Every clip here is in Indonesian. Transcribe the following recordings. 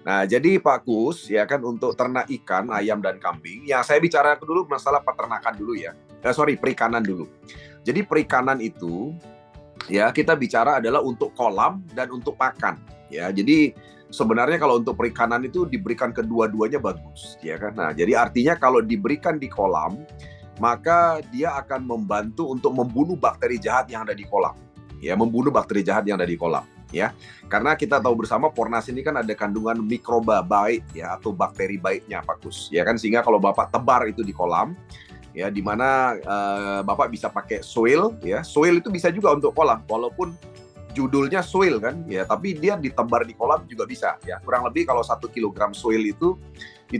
Nah, jadi Pak Kus, ya kan untuk ternak ikan, ayam dan kambing, yang saya bicara dulu masalah peternakan dulu ya. Perikanan dulu. Jadi perikanan itu ya kita bicara adalah untuk kolam dan untuk pakan. Ya, jadi sebenarnya kalau untuk perikanan itu diberikan kedua-duanya bagus, ya kan. Nah, jadi artinya kalau diberikan di kolam, maka dia akan membantu untuk membunuh bakteri jahat yang ada di kolam. Ya, membunuh bakteri jahat yang ada di kolam. Ya, karena kita tahu bersama Pornas ini kan ada kandungan mikroba baik ya atau bakteri baiknya Pak Kus. Ya kan, sehingga kalau Bapak tebar itu di kolam, ya di mana Bapak bisa pakai soil ya. Soil itu bisa juga untuk kolam walaupun judulnya soil kan ya, tapi dia ditebar di kolam juga bisa ya. Kurang lebih kalau 1 kilogram soil itu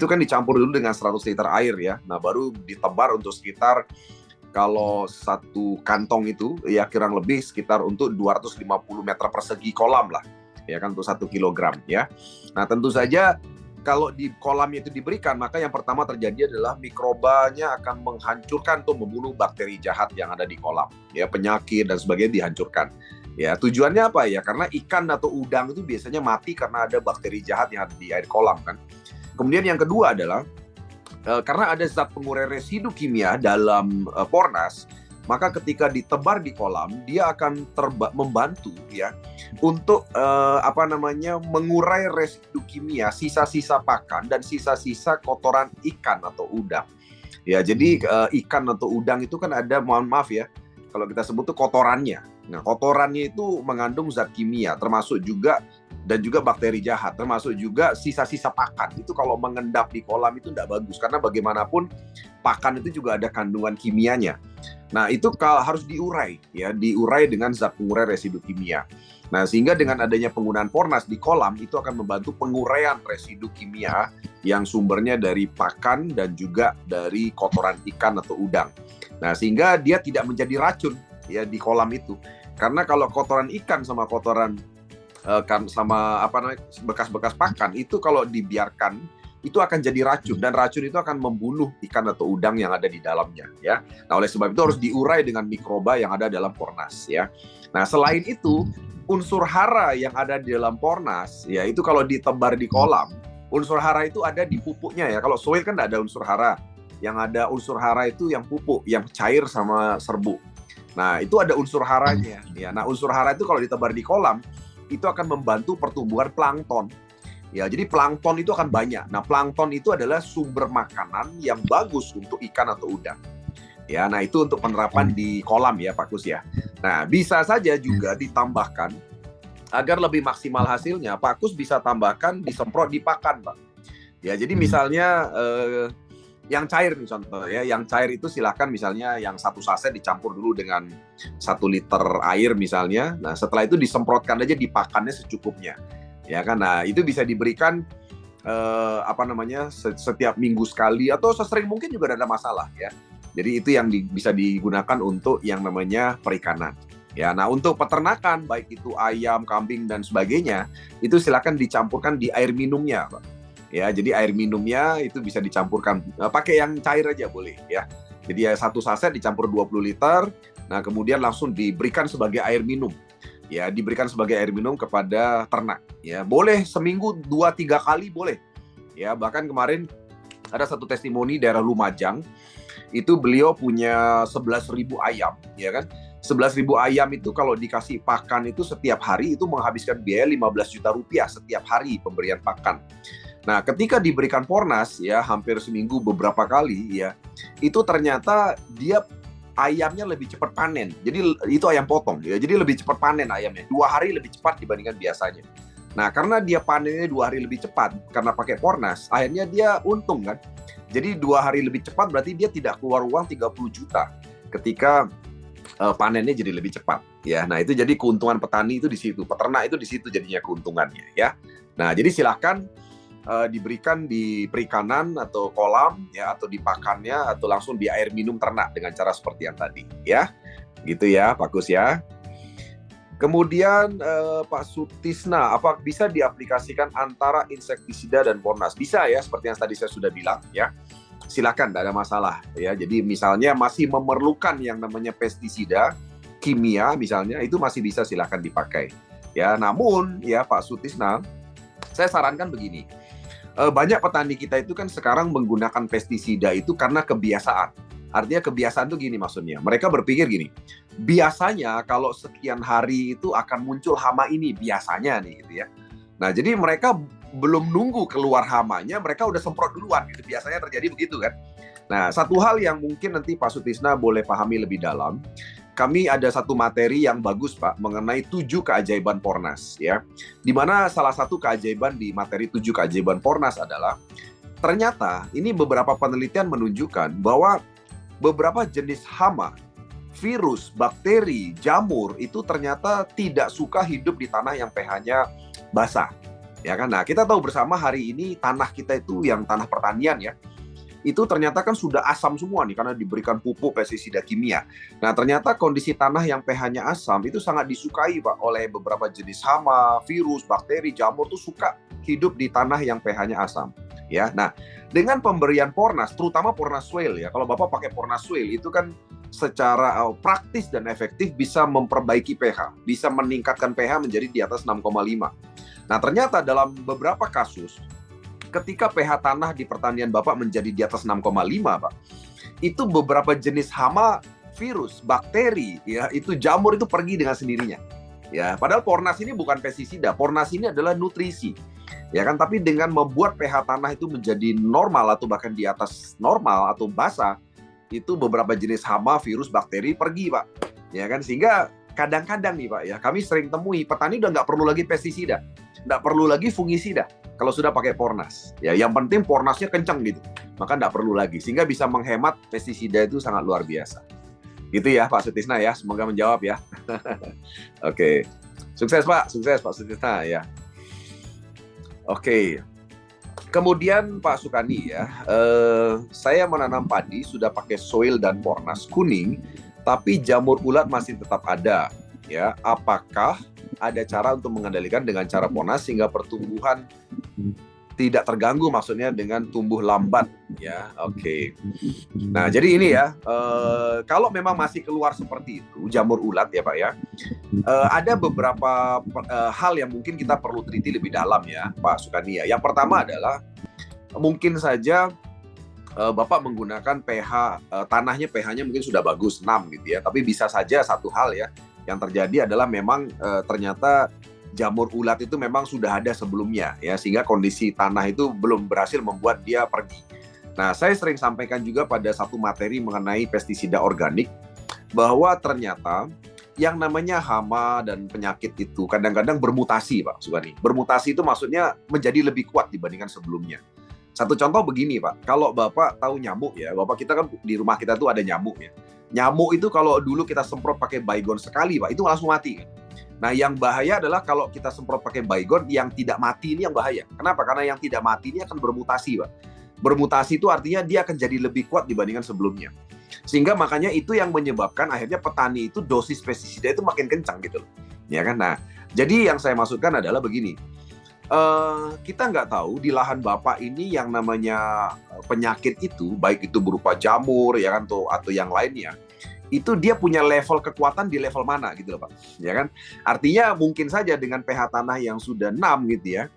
kan dicampur dulu dengan 100 liter air ya. Nah, baru ditebar untuk sekitar, kalau satu kantong itu ya kurang lebih sekitar untuk 250 meter persegi kolam lah ya kan, untuk 1 kilogram ya. Nah, tentu saja kalau di kolam itu diberikan, maka yang pertama terjadi adalah mikrobanya akan menghancurkan atau membunuh bakteri jahat yang ada di kolam ya, penyakit dan sebagainya dihancurkan. Ya, tujuannya apa ya? Karena ikan atau udang itu biasanya mati karena ada bakteri jahat yang ada di air kolam kan. Kemudian yang kedua adalah karena ada zat pengurai residu kimia dalam Pornas, maka ketika ditebar di kolam, dia akan membantu ya untuk mengurai residu kimia, sisa-sisa pakan dan sisa-sisa kotoran ikan atau udang. Ya, jadi ikan atau udang itu kan ada, mohon maaf ya, kalau kita sebut itu kotorannya. Nah, kotorannya itu mengandung zat kimia, termasuk juga dan juga bakteri jahat, termasuk juga sisa-sisa pakan. Itu kalau mengendap di kolam itu tidak bagus, karena bagaimanapun pakan itu juga ada kandungan kimianya. Nah, itu harus diurai ya, diurai dengan zat pengurai residu kimia. Nah, sehingga dengan adanya penggunaan Pornas di kolam itu akan membantu penguraian residu kimia yang sumbernya dari pakan dan juga dari kotoran ikan atau udang. Nah, sehingga dia tidak menjadi racun ya di kolam itu. Karena kalau kotoran ikan sama kotoran bekas-bekas pakan itu kalau dibiarkan itu akan jadi racun, dan racun itu akan membunuh ikan atau udang yang ada di dalamnya ya. Nah, oleh sebab itu harus diurai dengan mikroba yang ada dalam Pornas ya. Nah, selain itu unsur hara yang ada di dalam Pornas ya, itu kalau ditebar di kolam, unsur hara itu ada di pupuknya ya. Kalau soil kan tidak ada unsur hara. Yang ada unsur hara itu yang pupuk, yang cair sama serbuk. Nah, itu ada unsur haranya ya. Nah, unsur hara itu kalau ditebar di kolam itu akan membantu pertumbuhan plankton. Ya, jadi plankton itu akan banyak. Nah, plankton itu adalah sumber makanan yang bagus untuk ikan atau udang. Ya, nah itu untuk penerapan di kolam ya, Pak Kus ya. Nah, bisa saja juga ditambahkan agar lebih maksimal hasilnya. Pak Kus bisa tambahkan disemprot di pakan, Pak. Ya, jadi misalnya yang cair nih contoh ya, yang cair itu silahkan misalnya yang 1 saset dicampur dulu dengan 1 liter air misalnya. Nah, setelah itu disemprotkan aja di pakannya secukupnya, ya kan. Nah, itu bisa diberikan setiap minggu sekali atau sesering mungkin juga tidak ada masalah ya. Jadi itu yang bisa digunakan untuk yang namanya perikanan. Ya, nah untuk peternakan baik itu ayam, kambing dan sebagainya itu silakan dicampurkan di air minumnya, Pak. Ya, jadi air minumnya itu bisa dicampurkan pakai yang cair aja boleh ya. Jadi 1 saset dicampur 20 liter. Nah, kemudian langsung diberikan sebagai air minum. Ya, diberikan sebagai air minum kepada ternak. Ya, boleh seminggu 2-3 kali boleh. Ya, bahkan kemarin ada satu testimoni daerah Lumajang. Itu beliau punya 11.000 ayam, ya kan? 11.000 ayam itu kalau dikasih pakan itu setiap hari itu menghabiskan biaya 15 juta rupiah setiap hari pemberian pakan. Nah, ketika diberikan Pornas ya hampir seminggu beberapa kali ya, itu ternyata dia ayamnya lebih cepat panen. Jadi itu ayam potong ya, jadi lebih cepat panen ayamnya. 2 hari lebih cepat dibandingkan biasanya. Nah, karena dia panennya 2 hari lebih cepat karena pakai Pornas, akhirnya dia untung kan. Jadi 2 hari lebih cepat berarti dia tidak keluar uang 30 juta ketika panennya jadi lebih cepat ya. Nah, itu jadi keuntungan petani itu di situ, peternak itu di situ jadinya keuntungannya ya. Nah, jadi silakan diberikan di perikanan atau kolam ya, atau di pakannya atau langsung di air minum ternak dengan cara seperti yang tadi ya. Gitu ya, Pak Kus ya. Kemudian Pak Sutisna, apa bisa diaplikasikan antara insektisida dan Pornas? Bisa ya, seperti yang tadi saya sudah bilang ya. Silakan, tidak ada masalah ya. Jadi misalnya masih memerlukan yang namanya pestisida kimia misalnya, itu masih bisa silakan dipakai ya. Namun ya Pak Sutisna, Saya sarankan begini, banyak petani kita itu kan sekarang menggunakan pestisida itu karena kebiasaan. Artinya kebiasaan itu gini maksudnya, mereka berpikir gini, biasanya kalau sekian hari itu akan muncul hama ini, biasanya nih gitu ya. Nah jadi mereka belum nunggu keluar hamanya, mereka udah semprot duluan gitu, biasanya terjadi begitu kan. Nah satu hal yang mungkin nanti Pak Sutisna boleh pahami lebih dalam, kami ada satu materi yang bagus Pak mengenai 7 keajaiban Pornas ya. Di mana salah satu keajaiban di materi 7 keajaiban Pornas adalah ternyata ini beberapa penelitian menunjukkan bahwa beberapa jenis hama, virus, bakteri, jamur itu ternyata tidak suka hidup di tanah yang pH-nya basah. Ya kan? Nah, kita tahu bersama hari ini tanah kita itu yang tanah pertanian ya, itu ternyata kan sudah asam semua nih karena diberikan pupuk pestisida kimia. Nah, ternyata kondisi tanah yang pH-nya asam itu sangat disukai Pak oleh beberapa jenis hama, virus, bakteri, jamur tuh suka hidup di tanah yang pH-nya asam. Ya, nah dengan pemberian Pornas, terutama Pornas Soil ya, kalau Bapak pakai Pornas Soil itu kan secara praktis dan efektif bisa memperbaiki pH, bisa meningkatkan pH menjadi di atas 6,5. Nah ternyata dalam beberapa kasus, ketika pH tanah di pertanian Bapak menjadi di atas 6,5 Pak, itu beberapa jenis hama, virus, bakteri, ya itu jamur itu pergi dengan sendirinya. Ya, padahal Pornas ini bukan pestisida, Pornas ini adalah nutrisi. Ya kan, tapi dengan membuat pH tanah itu menjadi normal atau bahkan di atas normal atau basah, itu beberapa jenis hama, virus, bakteri pergi, Pak. Ya kan, sehingga kadang-kadang nih, Pak, ya, kami sering temui petani udah nggak perlu lagi pestisida, nggak perlu lagi fungisida kalau sudah pakai Pornas. Ya, yang penting Pornasnya kencang gitu, maka nggak perlu lagi, sehingga bisa menghemat pestisida itu sangat luar biasa. Gitu ya, Pak Sutisna ya, semoga menjawab ya. Oke, sukses Pak Sutisna ya. Oke, kemudian Pak Sukani ya, saya menanam padi sudah pakai soil dan Pornas kuning, tapi jamur ulat masih tetap ada. Ya, apakah ada cara untuk mengendalikan dengan cara Pornas sehingga pertumbuhan tidak terganggu, maksudnya dengan tumbuh lambat ya? Oke. Nah jadi ini ya, kalau memang masih keluar seperti itu jamur ulat ya Pak ya, ada beberapa hal yang mungkin kita perlu teliti lebih dalam ya Pak Sukani ya. Yang pertama adalah mungkin saja Bapak menggunakan pH tanahnya, pH-nya mungkin sudah bagus 6 gitu ya, tapi bisa saja satu hal ya yang terjadi adalah memang ternyata jamur ulat itu memang sudah ada sebelumnya ya, sehingga kondisi tanah itu belum berhasil membuat dia pergi. Nah, saya sering sampaikan juga pada satu materi mengenai pestisida organik bahwa ternyata yang namanya hama dan penyakit itu kadang-kadang bermutasi, Pak Sugani. Bermutasi itu maksudnya menjadi lebih kuat dibandingkan sebelumnya. Satu contoh begini, Pak. Kalau Bapak tahu nyamuk ya, Bapak kita kan di rumah kita tuh ada nyamuk ya. Nyamuk itu kalau dulu kita semprot pakai Baygon sekali, Pak, itu langsung mati. Nah, yang bahaya adalah kalau kita semprot pakai Baygon yang tidak mati ini yang bahaya. Kenapa? Karena yang tidak mati ini akan bermutasi, Pak. Bermutasi itu artinya dia akan jadi lebih kuat dibandingkan sebelumnya. Sehingga makanya itu yang menyebabkan akhirnya petani itu dosis pestisida itu makin kencang gitu loh. Ya kan? Nah, jadi yang saya maksudkan adalah begini. Kita nggak tahu di lahan Bapak ini yang namanya penyakit itu, baik itu berupa jamur ya kan atau yang lainnya, itu dia punya level kekuatan di level mana gitu loh Pak, ya kan? Artinya mungkin saja dengan pH tanah yang sudah 6 gitu ya,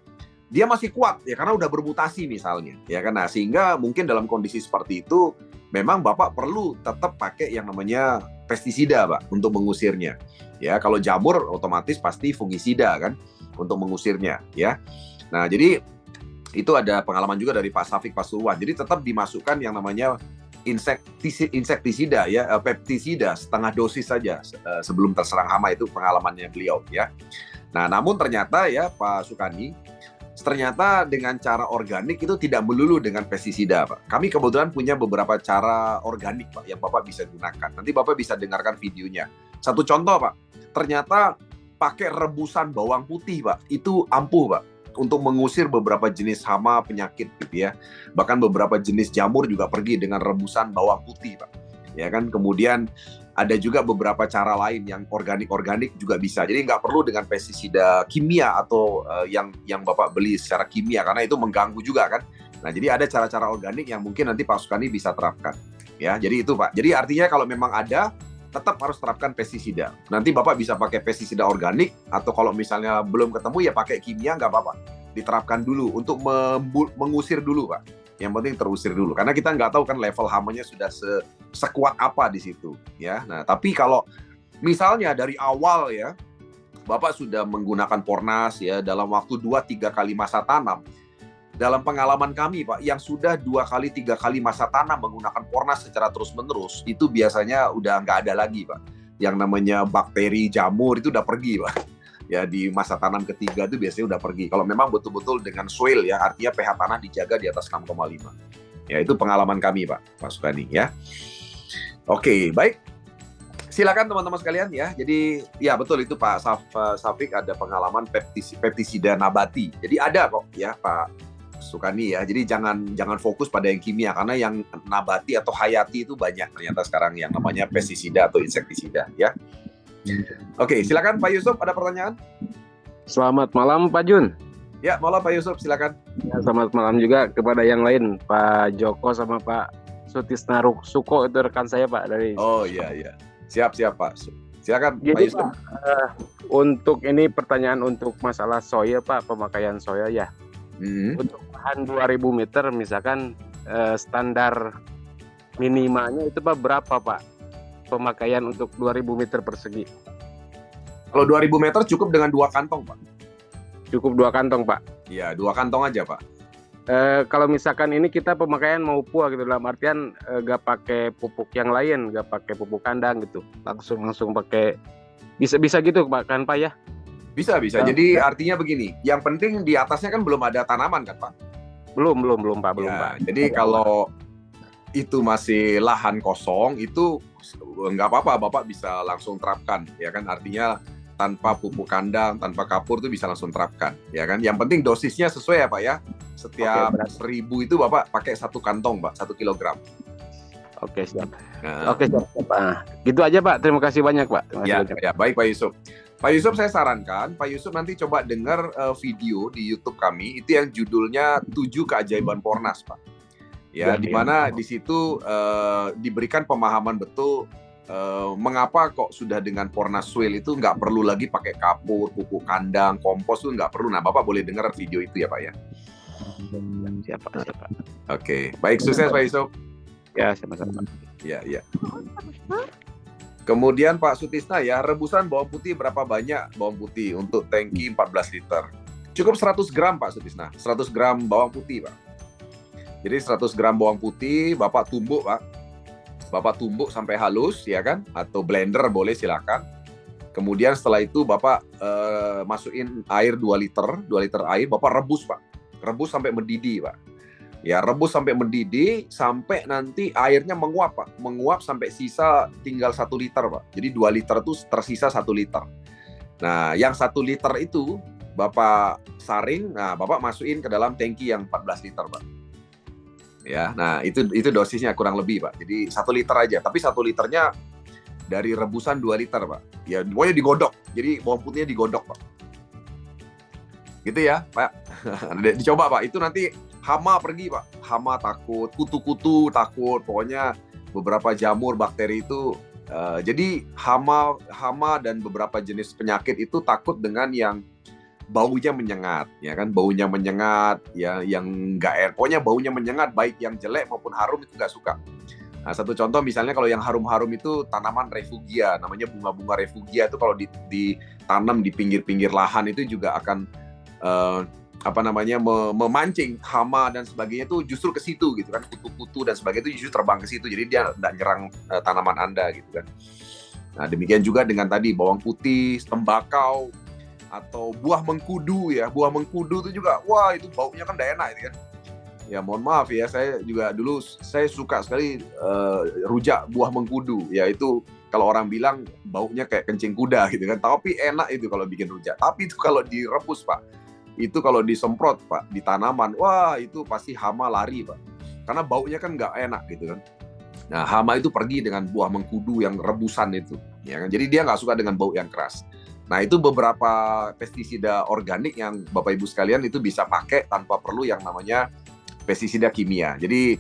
dia masih kuat ya karena udah bermutasi misalnya, ya kan? Nah, sehingga mungkin dalam kondisi seperti itu memang Bapak perlu tetap pakai yang namanya pestisida Pak untuk mengusirnya. Ya, kalau jamur otomatis pasti fungisida kan untuk mengusirnya ya. Nah, jadi itu ada pengalaman juga dari Pak Safik Pasuruan. Jadi tetap dimasukkan yang namanya insektisida ya, pestisida setengah dosis saja sebelum terserang hama, itu pengalamannya beliau ya. Nah, namun ternyata ya Pak Sukani, ternyata dengan cara organik itu tidak melulu dengan pestisida Pak. Kami kebetulan punya beberapa cara organik Pak yang Bapak bisa gunakan. Nanti Bapak bisa dengarkan videonya. Satu contoh Pak, ternyata pakai rebusan bawang putih Pak, itu ampuh Pak untuk mengusir beberapa jenis hama penyakit gitu ya. Bahkan beberapa jenis jamur juga pergi dengan rebusan bawang putih Pak. Ya kan, kemudian ada juga beberapa cara lain yang organik juga bisa. Jadi nggak perlu dengan pestisida kimia atau yang Bapak beli secara kimia karena itu mengganggu juga kan. Nah, jadi ada cara-cara organik yang mungkin nanti Pak Sukani bisa terapkan. Ya, jadi itu Pak. Jadi artinya kalau memang ada tetap harus terapkan pestisida. Nanti Bapak bisa pakai pestisida organik, atau kalau misalnya belum ketemu ya pakai kimia, nggak apa-apa. diterapkan dulu untuk mengusir dulu, Pak. Yang penting terusir dulu, karena kita nggak tahu kan level hamanya sudah sekuat apa di situ, ya. Nah, tapi kalau misalnya dari awal ya, Bapak sudah menggunakan Pornas ya dalam waktu 2-3 kali masa tanam. Dalam pengalaman kami, Pak, yang sudah 2-3 kali masa tanam menggunakan Pornas secara terus-menerus, itu biasanya udah nggak ada lagi, Pak. Yang namanya bakteri, jamur itu udah pergi, Pak. Ya di masa tanam ketiga itu biasanya udah pergi. Kalau memang betul-betul dengan soil ya, artinya pH tanah dijaga di atas 6,5. Ya itu pengalaman kami, Pak Sukani ya. Oke, baik. Silakan teman-teman sekalian ya. Jadi ya betul itu Pak Safik ada pengalaman pestisida nabati. Jadi ada kok ya Pak Sukani ya. Jadi jangan fokus pada yang kimia, karena yang nabati atau hayati itu banyak ternyata sekarang yang namanya pestisida atau insektisida ya. Oke, silakan Pak Yusuf, ada pertanyaan? Selamat malam Pak Jun. Ya, malam Pak Yusuf, silakan. Ya, selamat malam juga kepada yang lain, Pak Joko sama Pak Sutisna Suko, itu rekan saya Pak dari. Oh iya. Siap Pak. Silakan Jadi, Pak Yusuf. Pak, untuk ini pertanyaan untuk masalah soya Pak, pemakaian soya ya. Untuk lahan 2000 meter misalkan standar minimalnya itu Pak berapa Pak? Pemakaian untuk 2000 meter persegi. Kalau 2000 meter cukup dengan 2 kantong, Pak. Cukup 2 kantong, Pak? Iya, 2 kantong aja, Pak. Kalau misalkan ini kita pemakaian mau pua gitu, dalam artian gak pakai pupuk yang lain, gak pakai pupuk kandang gitu, langsung pakai, bisa gitu Pak kan Pak ya? Bisa. Jadi artinya begini, yang penting di atasnya kan belum ada tanaman kan Pak? Belum Pak, belum Pak. Jadi kalau itu masih lahan kosong, itu nggak apa-apa, Bapak bisa langsung terapkan, ya kan? Artinya tanpa pupuk kandang, tanpa kapur itu bisa langsung terapkan, ya kan? Yang penting dosisnya sesuai ya Pak ya. Setiap 1000 itu Bapak pakai 1 kantong Pak, 1 kilogram. Oke siap. Oke siap Pak. Gitu aja Pak. Terima kasih banyak Pak. Ya, baik Pak Yusuf. Pak Yusuf, saya sarankan Pak Yusuf nanti coba dengar video di YouTube kami, itu yang judulnya 7 Keajaiban Pornas Pak. Ya, di mana di situ diberikan pemahaman betul mengapa kok sudah dengan Pornas Soil itu nggak perlu lagi pakai kapur, pupuk kandang, kompos itu nggak perlu. Nah, Bapak boleh dengar video itu ya Pak ya. Siap Pak. Oke, baik, sukses Pak Yusuf. Ya, sama-sama. Ya. Kemudian Pak Sutisna ya, rebusan bawang putih berapa banyak bawang putih untuk tangki 14 liter? Cukup 100 gram Pak Sutisna, 100 gram bawang putih Pak. Jadi 100 gram bawang putih Bapak tumbuk Pak. Bapak tumbuk sampai halus ya kan, atau blender boleh silakan. Kemudian setelah itu Bapak masukin air 2 liter air, Bapak rebus Pak. Rebus sampai mendidih Pak. Ya, rebus sampai mendidih sampai nanti airnya menguap Pak. Menguap sampai sisa tinggal 1 liter Pak. Jadi 2 liter itu tersisa 1 liter. Nah, yang 1 liter itu Bapak saring, nah Bapak masukin ke dalam tangki yang 14 liter Pak. Ya, nah itu dosisnya kurang lebih Pak. Jadi 1 liter aja, tapi 1 liternya dari rebusan 2 liter Pak. Ya, pokoknya digodok. Jadi bawang putihnya digodok Pak. Gitu ya Pak. Dicoba Pak, itu nanti hama pergi Pak. Hama takut, kutu-kutu takut, pokoknya beberapa jamur, bakteri itu jadi hama dan beberapa jenis penyakit itu takut dengan yang baunya menyengat, ya kan, baunya menyengat, ya, yang nggak enak, pokoknya baunya menyengat, baik yang jelek maupun harum itu nggak suka. Nah, satu contoh misalnya kalau yang harum-harum itu tanaman refugia, namanya bunga-bunga refugia itu kalau ditanam di pinggir-pinggir lahan itu juga akan memancing hama dan sebagainya itu justru ke situ gitu kan, kutu-kutu dan sebagainya itu justru terbang ke situ, jadi dia nggak nyerang tanaman Anda gitu kan. Nah, demikian juga dengan tadi bawang putih, tembakau, atau buah mengkudu ya. Buah mengkudu itu juga, wah itu baunya kan nggak enak itu kan. Ya mohon maaf ya, saya juga dulu saya suka sekali rujak buah mengkudu. Ya itu kalau orang bilang baunya kayak kencing kuda gitu kan. Tapi enak itu kalau bikin rujak. Tapi itu kalau direbus Pak, itu kalau disemprot Pak di tanaman, wah itu pasti hama lari Pak. Karena baunya kan nggak enak gitu kan. Nah, hama itu pergi dengan buah mengkudu yang rebusan itu. Ya kan? Jadi dia nggak suka dengan bau yang keras. Nah, itu beberapa pestisida organik yang Bapak Ibu sekalian itu bisa pakai tanpa perlu yang namanya pestisida kimia. Jadi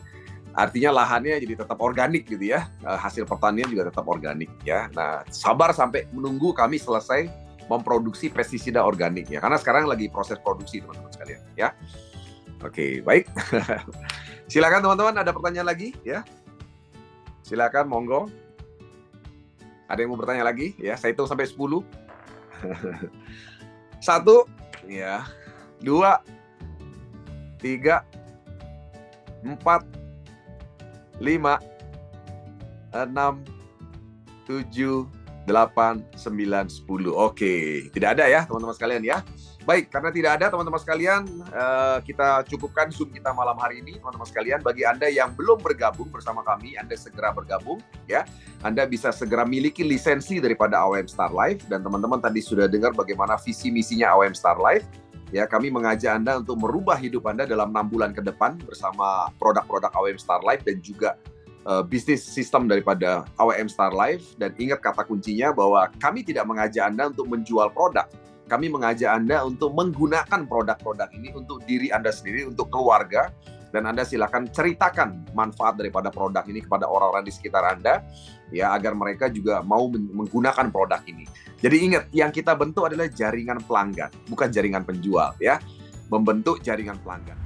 artinya lahannya jadi tetap organik gitu ya. Hasil pertanian juga tetap organik ya. Nah, sabar sampai menunggu kami selesai memproduksi pestisida organik ya, karena sekarang lagi proses produksi teman-teman sekalian ya. Oke, baik. Silakan teman-teman, ada pertanyaan lagi ya? Silakan, monggo. Ada yang mau bertanya lagi ya? Saya hitung sampai 10. 1 ya, 2 3 4 5 6 7 8 9 10. Oke, tidak ada ya teman-teman sekalian ya. Baik, karena tidak ada teman-teman sekalian, kita cukupkan Zoom kita malam hari ini teman-teman sekalian. Bagi Anda yang belum bergabung bersama kami, Anda segera bergabung ya. Anda bisa segera miliki lisensi daripada AWM Star Life, dan teman-teman tadi sudah dengar bagaimana visi misinya AWM Star Life. Ya, kami mengajak Anda untuk merubah hidup Anda dalam 6 bulan ke depan bersama produk-produk AWM Star Life dan juga bisnis sistem daripada AWM Star Life. Dan ingat kata kuncinya bahwa kami tidak mengajak Anda untuk menjual produk. Kami mengajak Anda untuk menggunakan produk-produk ini untuk diri Anda sendiri, untuk keluarga, dan Anda silakan ceritakan manfaat daripada produk ini kepada orang-orang di sekitar Anda, ya, agar mereka juga mau menggunakan produk ini. Jadi ingat, yang kita bentuk adalah jaringan pelanggan, bukan jaringan penjual, ya. Membentuk jaringan pelanggan.